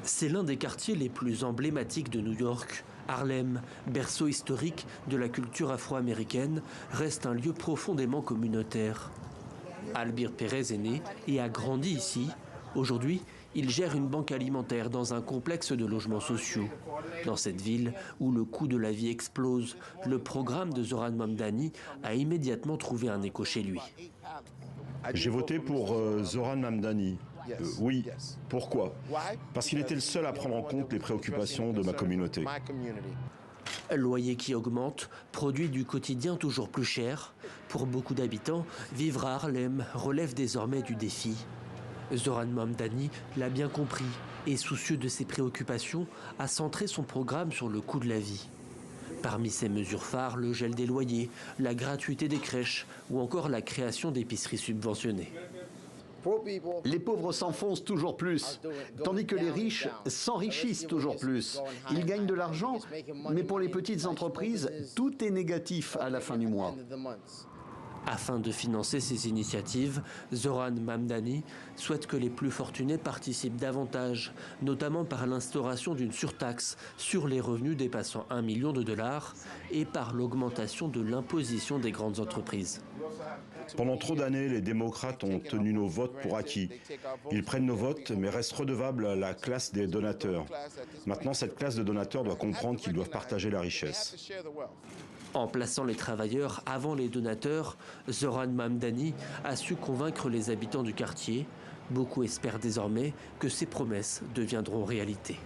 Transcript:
C'est l'un des quartiers les plus emblématiques de New York. Harlem, berceau historique de la culture afro-américaine, reste un lieu profondément communautaire. Albir Pérez est né et a grandi ici. Aujourd'hui, il gère une banque alimentaire dans un complexe de logements sociaux. Dans cette ville où le coût de la vie explose, le programme de Zoran Mamdani a immédiatement trouvé un écho chez lui. J'ai voté pour Zoran Mamdani. Oui. Pourquoi? Parce qu'il était le seul à prendre en compte les préoccupations de ma communauté. Loyer qui augmente, produit du quotidien toujours plus cher. Pour beaucoup d'habitants, vivre à Harlem relève désormais du défi. Zoran Mamdani l'a bien compris et, soucieux de ses préoccupations, a centré son programme sur le coût de la vie. Parmi ses mesures phares, le gel des loyers, la gratuité des crèches ou encore la création d'épiceries subventionnées. Les pauvres s'enfoncent toujours plus, tandis que les riches s'enrichissent toujours plus. Ils gagnent de l'argent, mais pour les petites entreprises, tout est négatif à la fin du mois. Afin de financer ces initiatives, Zoran Mamdani souhaite que les plus fortunés participent davantage, notamment par l'instauration d'une surtaxe sur les revenus dépassant $1 million et par l'augmentation de l'imposition des grandes entreprises. Pendant trop d'années, les démocrates ont tenu nos votes pour acquis. Ils prennent nos votes, mais restent redevables à la classe des donateurs. Maintenant, cette classe de donateurs doit comprendre qu'ils doivent partager la richesse. En plaçant les travailleurs avant les donateurs, Zoran Mamdani a su convaincre les habitants du quartier. Beaucoup espèrent désormais que ces promesses deviendront réalité.